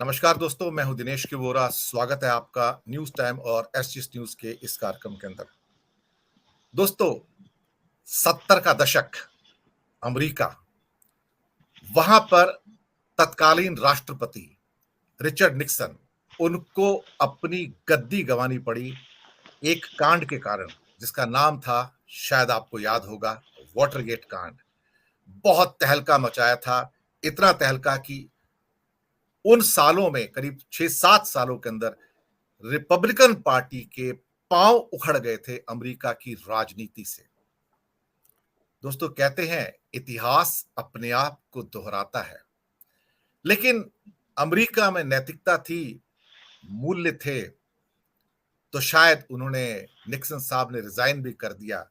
नमस्कार दोस्तों, मैं हूं दिनेश के वोरा। स्वागत है आपका न्यूज टाइम और एसजीएस न्यूज के इस कार्यक्रम के अंदर। दोस्तों, 70 का दशक, अमेरिका, वहां पर तत्कालीन राष्ट्रपति रिचर्ड निक्सन, उनको अपनी गद्दी गंवानी पड़ी एक कांड के कारण, जिसका नाम था, शायद आपको याद होगा, वाटरगेट कांड। बहुत तहलका मचाया था। इतना तहलका कि उन सालों में, करीब 6-7 सालों के अंदर, रिपब्लिकन पार्टी के पांव उखड़ गए थे अमेरिका की राजनीति से। दोस्तों, कहते हैं इतिहास अपने आप को दोहराता है, लेकिन अमेरिका में नैतिकता थी, मूल्य थे, तो शायद उन्होंने, निक्सन साहब ने रिजाइन भी कर दिया।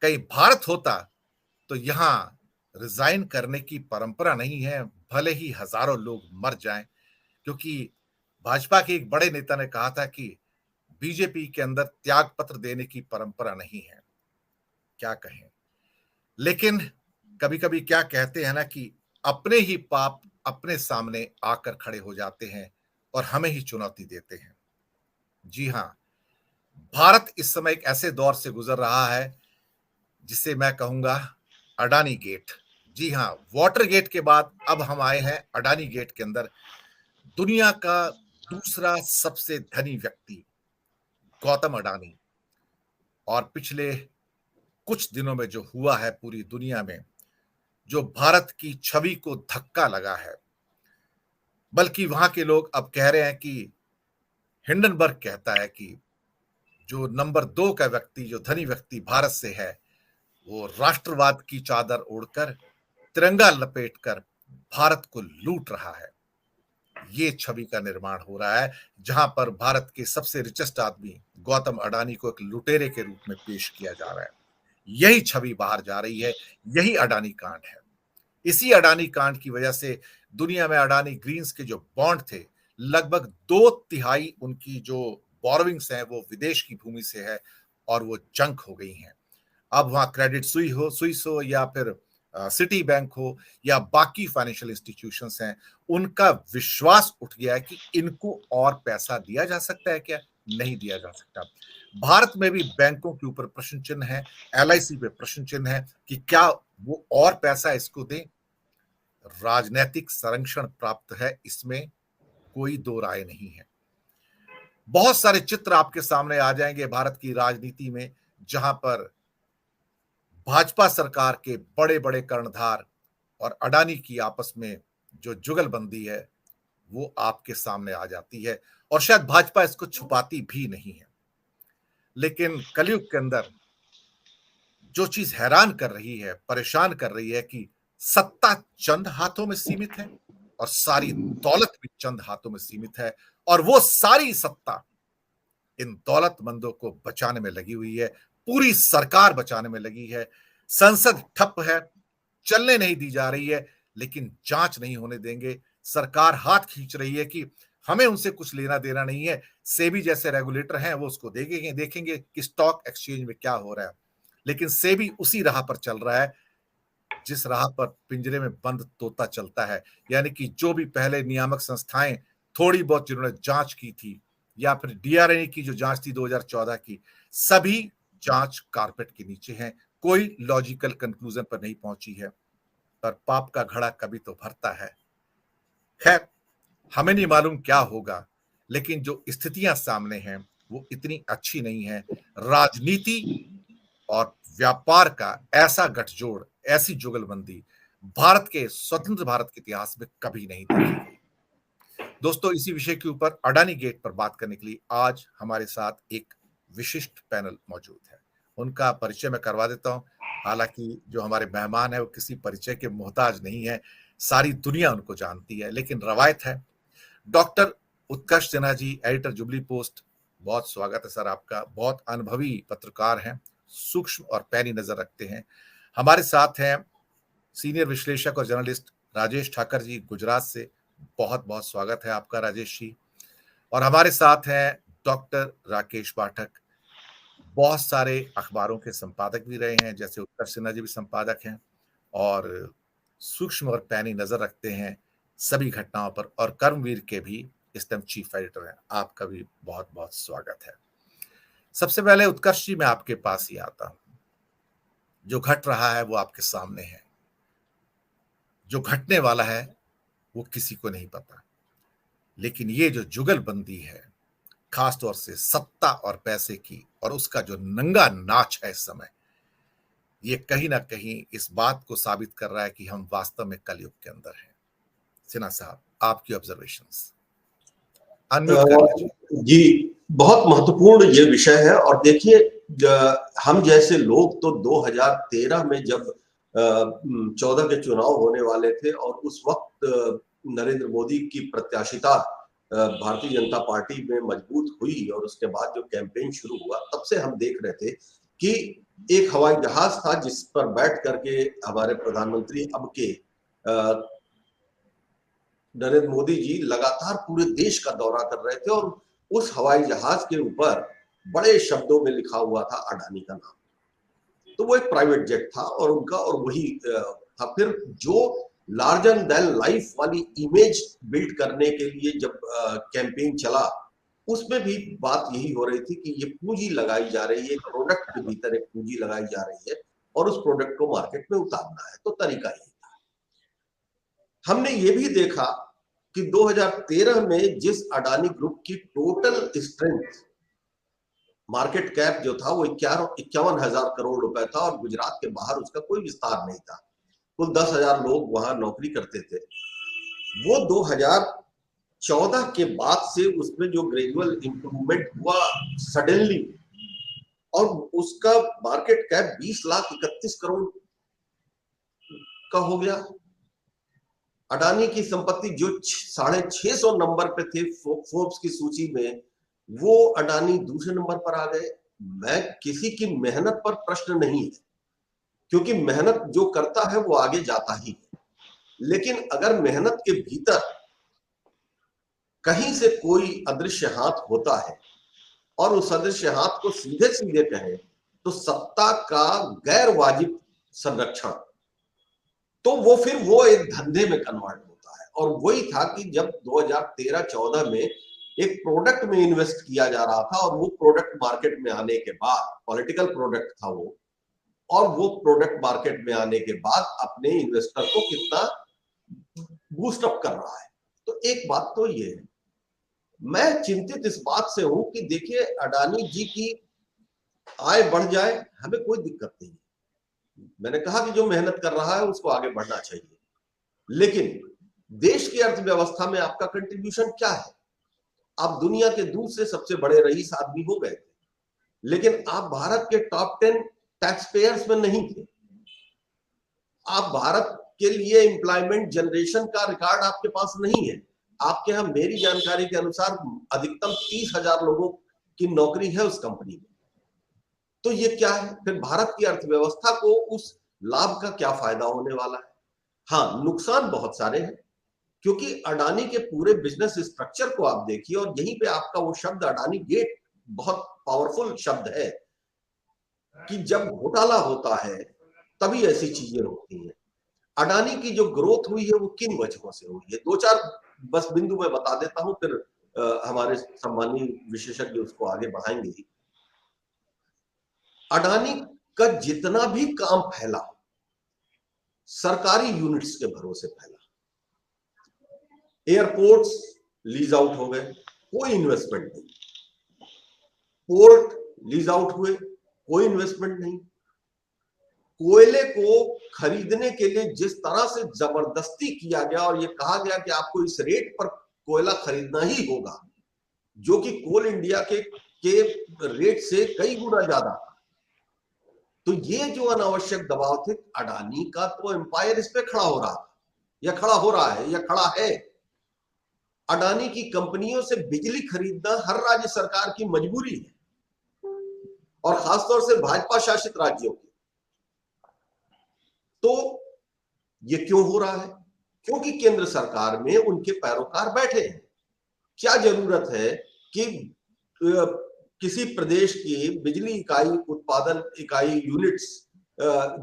कहीं भारत होता तो यहां रिजाइन करने की परंपरा नहीं है, भले ही हजारों लोग मर जाएं, क्योंकि भाजपा के एक बड़े नेता ने कहा था कि बीजेपी के अंदर त्याग पत्र देने की परंपरा नहीं है। क्या कहें, लेकिन कभी कभी क्या कहते हैं ना कि अपने ही पाप अपने सामने आकर खड़े हो जाते हैं और हमें ही चुनौती देते हैं। जी हां, भारत इस समय एक ऐसे दौर से गुजर रहा है जिसे मैं कहूंगा अडानी गेट। जी हां, वाटर गेट के बाद अब हम आए हैं अडानी गेट के अंदर। दुनिया का दूसरा सबसे धनी व्यक्ति गौतम अडानी, और पिछले कुछ दिनों में जो हुआ है पूरी दुनिया में, जो भारत की छवि को धक्का लगा है, बल्कि वहां के लोग अब कह रहे हैं कि हिंडनबर्ग कहता है कि जो नंबर 2 का व्यक्ति, जो धनी व्यक्ति भारत से है, वो राष्ट्रवाद की चादर ओढ़कर, तिरंगा लपेटकर भारत को लूट रहा है। ये छवि का निर्माण हो रहा है, जहां पर भारत के सबसे रिचेस्ट आदमी गौतम अडानी को एक लुटेरे के रूप में पेश किया जा रहा है। यही छवि बाहर जा रही है, यही अडानी कांड है। इसी अडानी कांड की वजह से दुनिया में अडानी ग्रीन्स के जो बॉन्ड थे, लगभग 2/3 उनकी जो बोरोविंग्स हैं वो विदेश की भूमि से है, और वो जंक हो गई हैं। अब वहां क्रेडिट स्विस हो या फिर सिटी बैंक हो या बाकी फाइनेंशियल इंस्टीट्यूशंस हैं, उनका विश्वास उठ गया है कि इनको और पैसा दिया जा सकता है क्या? नहीं दिया जा सकता। भारत में भी बैंकों के ऊपर प्रश्न चिन्ह है, एलआईसी पे प्रश्न चिन्ह है कि क्या वो और पैसा इसको दें। राजनैतिक संरक्षण प्राप्त है, इसमें कोई दो राय नहीं है। बहुत सारे चित्र आपके सामने आ जाएंगे भारत की राजनीति में, जहां पर भाजपा सरकार के बड़े बड़े कर्णधार और अडानी की आपस में जो जुगलबंदी है, वो आपके सामने आ जाती है, और शायद भाजपा इसको छुपाती भी नहीं है। लेकिन कलयुग के अंदर जो चीज हैरान कर रही है, परेशान कर रही है, कि सत्ता चंद हाथों में सीमित है और सारी दौलत भी चंद हाथों में सीमित है, और वो सारी सत्ता इन दौलतमंदों को बचाने में लगी हुई है। पूरी सरकार बचाने में लगी है। संसद ठप है, चलने नहीं दी जा रही है, लेकिन जांच नहीं होने देंगे। सरकार हाथ खींच रही है कि हमें उनसे कुछ लेना देना नहीं है। सेबी जैसे रेगुलेटर हैं, वो उसको देखेंगे देखेंगे कि स्टॉक एक्सचेंज में क्या हो रहा है। लेकिन सेबी उसी राह पर चल रहा है जिस राह पर पिंजरे में बंद तोता चलता है। यानी कि जो भी पहले नियामक संस्थाएं थोड़ी बहुत जिन्होंने जांच की थी, या फिर डीआरआई की जो जांच थी 2014 की, सभी जांच कारपेट के नीचे हैं। कोई लॉजिकल कंक्लूजन पर नहीं पहुंची है। पर पाप का घड़ा कभी तो भरता है। खैर, हमें नहीं मालूम क्या होगा, लेकिन जो स्थितियां सामने हैं वो इतनी अच्छी नहीं है। राजनीति और व्यापार का ऐसा गठजोड़, ऐसी जुगलबंदी भारत के, स्वतंत्र भारत के इतिहास में कभी नहीं देखी गई। दोस्तों, इसी विषय के ऊपर, अडानी गेट पर बात करने के लिए आज हमारे साथ एक विशिष्ट पैनल मौजूद है। उनका परिचय मैं करवा देता हूं। हालांकि जो हमारे मेहमान है वो किसी परिचय के मोहताज नहीं है, सारी दुनिया उनको जानती है, लेकिन रवायत है। डॉक्टर उत्कर्ष Sinha ji, editor jubilee post, बहुत स्वागत है सर आपका। बहुत अनुभवी पत्रकार हैं, सूक्ष्म और पैनी नजर रखते हैं। हमारे साथ हैं सीनियर विश्लेषक और जर्नलिस्ट राजेश ठाकर जी, गुजरात से। बहुत बहुत स्वागत है आपका राजेश जी। और हमारे साथ हैं डॉक्टर राकेश पाठक, बहुत सारे अखबारों के संपादक भी रहे हैं, जैसे उत्कर्ष सिन्हा जी भी संपादक हैं, और सूक्ष्म और पैनी नजर रखते हैं सभी घटनाओं पर, और कर्मवीर के भी इस टाइम चीफ एडिटर हैं। आपका भी बहुत बहुत स्वागत है। सबसे पहले उत्कर्ष जी, मैं आपके पास ही आता हूं। जो घट रहा है वो आपके सामने है, जो घटने वाला है वो किसी को नहीं पता, लेकिन ये जो जुगलबंदी है, खासतौर से सत्ता और पैसे की, और उसका जो नंगा नाच है इस समय, ये कहीं ना कहीं इस बात को साबित कर रहा है कि हम वास्तव में कलयुग के अंदर हैं। सिन्हा साहब, आपकी ऑब्जर्वेशंस। अनम्यूट कर लीजिए। जी, बहुत महत्वपूर्ण ये विषय है। और देखिए, हम जैसे लोग तो 2013 में जब 14 के चुनाव होने वाले थे और उस वक्त नरेंद्र मोदी की प्रत्याशिता भारतीय जनता पार्टी में मजबूत हुई और उसके बाद जो कैंपेन शुरू हुआ, तब से हम देख रहे थे कि एक हवाई जहाज था जिस पर बैठ करके हमारे प्रधानमंत्री अब के नरेंद्र मोदी जी लगातार पूरे देश का दौरा कर रहे थे, और उस हवाई जहाज के ऊपर बड़े शब्दों में लिखा हुआ था अडानी का नाम। तो वो एक प्राइवेट जेट था और उनका, और वही था। फिर जो लार्जर देन लाइफ वाली इमेज बिल्ड करने के लिए जब कैंपेन चला, उसमें भी बात यही हो रही थी कि ये पूंजी लगाई जा रही है, एक प्रोडक्ट के भीतर एक पूंजी लगाई जा रही है और उस प्रोडक्ट को मार्केट में उतारना है। तो तरीका यही था। हमने ये भी देखा कि 2013 में जिस अडानी ग्रुप की टोटल स्ट्रेंथ, मार्केट कैप जो था, वो 51,000 करोड़ रुपए था और गुजरात के बाहर उसका कोई विस्तार नहीं था। कुल 10,000 लोग वहां नौकरी करते थे। वो 2014 के बाद से उसमें जो ग्रेजुअल इंप्रूवमेंट हुआ सडनली, और उसका मार्केट कैप 20,31,00,000 का हो गया। अडानी की संपत्ति जो 650 नंबर पे थे फोर्ब्स की सूची में, वो अडानी दूसरे नंबर पर आ गए। मैं किसी की मेहनत पर प्रश्न नहीं है, क्योंकि मेहनत जो करता है वो आगे जाता ही है। लेकिन अगर मेहनत के भीतर कहीं से कोई अदृश्य हाथ होता है और उस अदृश्य हाथ को सीधे सीधे कहें तो सत्ता का गैर वाजिब संरक्षण, तो वो फिर वो एक धंधे में कन्वर्ट होता है। और वही था कि जब 2013-14 में एक प्रोडक्ट में इन्वेस्ट किया जा रहा था और वो प्रोडक्ट मार्केट में आने के बाद, पॉलिटिकल प्रोडक्ट था वो, और वो प्रोडक्ट मार्केट में आने के बाद अपने इन्वेस्टर को कितना बूस्ट अप कर रहा है। तो एक बात तो ये है, मैं चिंतित इस बात से हूं कि देखिए, अडानी जी की आय बढ़ जाए, हमें कोई दिक्कत नहीं। मैंने कहा कि जो मेहनत कर रहा है उसको आगे बढ़ना चाहिए, लेकिन देश की अर्थव्यवस्था में आपका कंट्रीब्यूशन क्या है? आप दुनिया के दूसरे सबसे बड़े रईस आदमी हो गए थे, लेकिन आप भारत के टॉप 10 टैक्स पेयर्स में नहीं थे। आप भारत के लिए एम्प्लॉयमेंट जनरेशन का रिकॉर्ड आपके पास नहीं है। आपके यहां मेरी जानकारी के अनुसार अधिकतम 30,000 लोगों की नौकरी है उस कंपनी में। तो ये क्या है? फिर भारत की अर्थव्यवस्था को उस लाभ का क्या फायदा होने वाला है? हाँ, नुकसान बहुत सारे हैं, क्योंकि अडानी के पूरे बिजनेस स्ट्रक्चर को आप देखिए, और यहीं पे आपका वो शब्द अडानी गेट बहुत पावरफुल शब्द है कि जब घोटाला होता है तभी ऐसी चीजें होती हैं। अडानी की जो ग्रोथ हुई है वो किन वजहों से हुई है? दो चार बस बिंदु मैं बता देता हूं, फिर हमारे सम्मानीय विशेषज्ञ उसको आगे बढ़ाएंगे। अडानी का जितना भी काम फैला, सरकारी यूनिट्स के भरोसे फैला। एयरपोर्ट्स लीज आउट हो गए, कोई इन्वेस्टमेंट नहीं। पोर्ट लीज आउट हुए, कोई इन्वेस्टमेंट नहीं। कोयले को खरीदने के लिए जिस तरह से जबरदस्ती किया गया और ये कहा गया कि आपको इस रेट पर कोयला खरीदना ही होगा, जो कि कोल इंडिया के रेट से कई गुना ज्यादा था। तो ये जो अनावश्यक दबाव थे अडानी का, तो एम्पायर इस पे खड़ा हो रहा था, या खड़ा हो रहा है, या खड़ा है। अडानी की कंपनियों से बिजली खरीदना हर राज्य सरकार की मजबूरी है, और खासतौर से भाजपा शासित राज्यों की। तो ये क्यों हो रहा है? क्योंकि केंद्र सरकार में उनके पैरोकार बैठे हैं। क्या जरूरत है कि किसी प्रदेश की बिजली इकाई, उत्पादन इकाई, यूनिट्स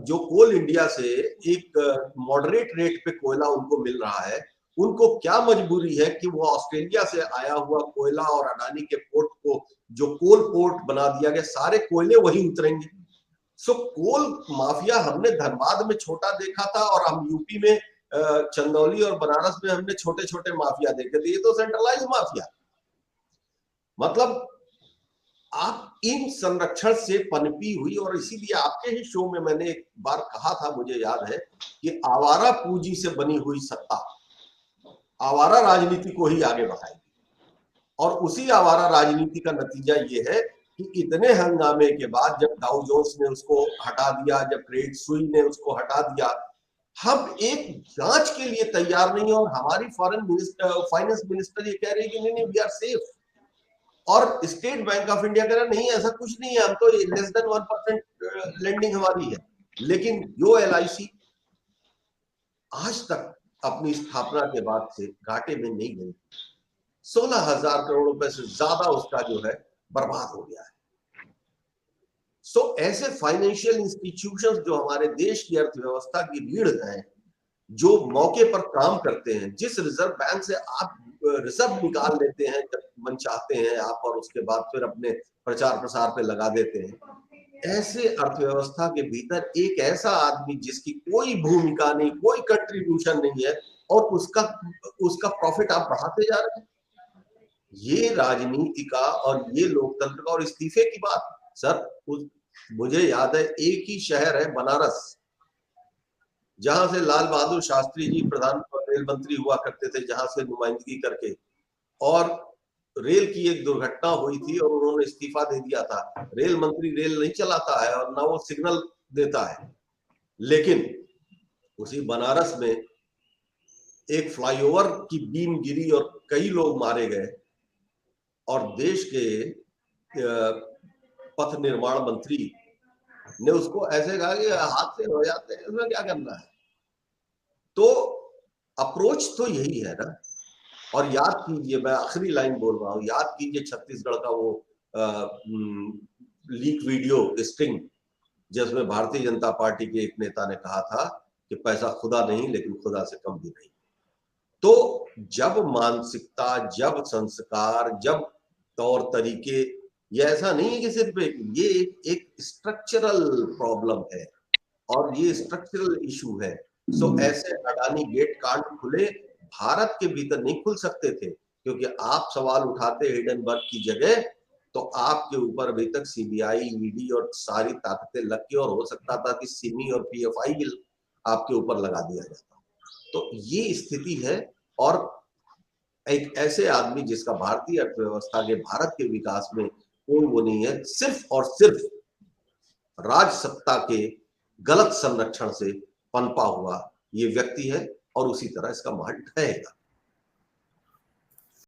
जो कोल इंडिया से एक मॉडरेट रेट पे कोयला उनको मिल रहा है, उनको क्या मजबूरी है कि वो ऑस्ट्रेलिया से आया हुआ कोयला और अडानी के पोर्ट को जो कोल पोर्ट बना दिया गया, सारे कोयले वही उतरेंगे। सो कोल माफिया हमने धनबाद में छोटा देखा था और हम यूपी में चंदौली और बनारस में हमने छोटे छोटे माफिया देखे थे। ये तो सेंट्रलाइज माफिया। मतलब आप इन संरक्षण से पनपी हुई, और इसीलिए आपके ही शो में मैंने एक बार कहा था, मुझे याद है, कि आवारा पूंजी से बनी हुई सत्ता आवारा राजनीति को ही आगे बढ़ाएगी। और उसी आवारा राजनीति का नतीजा ये है कि इतने हंगामे के बाद जब डाउ जोन्स ने उसको हटा दिया, जब क्रेडिट सुइस ने उसको हटा दिया, हम एक जांच के लिए तैयार नहीं। और हमारी फाइनेंस मिनिस्टर ये कह रही है कि नहीं वी आर सेफ, और स्टेट बैंक ऑफ इंडिया कह रहा नहीं ऐसा कुछ नहीं है, हम तो लेस देन 1% लेंडिंग हमारी है। लेकिन जो LIC आज तक अपनी स्थापना के बाद से घाटे में नहीं गई, 16,000 करोड़ रुपए से ज्यादा उसका जो है बर्बाद हो गया है। सो ऐसे फाइनेंशियल इंस्टीट्यूशंस जो हमारे देश की अर्थव्यवस्था की रीढ़ हैं, जो मौके पर काम करते हैं, जिस रिजर्व बैंक से आप रिजर्व निकाल लेते हैं जब मन चाहते हैं आप, और उसके बाद फिर अपने प्रचार प्रसार पे लगा देते हैं, ऐसे अर्थव्यवस्था के भीतर एक ऐसा आदमी जिसकी कोई भूमिका नहीं, कोई कंट्रीब्यूशन नहीं है, और उसका प्रॉफिट आप बढ़ाते जा रहे हैं। ये राजनीति का और ये लोकतंत्र का। और इस्तीफे की बात सर, मुझे याद है एक ही शहर है बनारस, जहां से लाल बहादुर शास्त्री जी प्रधान रेल मंत्री हुआ करते थे, जहां से नुमाइंदगी करके, और रेल की एक दुर्घटना हुई थी और उन्होंने इस्तीफा दे दिया था। रेल मंत्री रेल नहीं चलाता है और ना वो सिग्नल देता है, लेकिन उसी बनारस में एक फ्लाईओवर की बीम गिरी और कई लोग मारे गए, और देश के पथ निर्माण मंत्री ने उसको ऐसे कहा कि हादसे हो जाते हैं, उसमें क्या करना है। तो अप्रोच तो यही है ना। और याद कीजिए, मैं आखिरी लाइन बोल रहा हूं, याद कीजिए छत्तीसगढ़ का वो लीक वीडियो स्टिंग, जिसमें भारतीय जनता पार्टी के एक नेता ने कहा था कि पैसा खुदा नहीं लेकिन खुदा से कम भी नहीं। तो जब मानसिकता, जब संस्कार, जब तौर तरीके, ये ऐसा नहीं है कि सिर्फ ये एक स्ट्रक्चरल प्रॉब्लम है और ये स्ट्रक्चरल इशू है। सो ऐसे अडानी गेट कांड खुले भारत के भीतर नहीं खुल सकते थे, क्योंकि आप सवाल उठाते हिडनबर्ग की जगह तो आपके ऊपर अभी तक CBI, ED और सारी ताकतें लग के, और हो सकता था कि सिमी और PFI भी आपके ऊपर लगा दिया जाता। तो ये स्थिति है। और एक ऐसे आदमी जिसका भारतीय अर्थव्यवस्था के, भारत के विकास में कोई वो नहीं है, सिर्फ और सिर्फ राज सत्ता के गलत संरक्षण से पनपा हुआ ये व्यक्ति है, और उसी तरह इसका महल ढहेगा।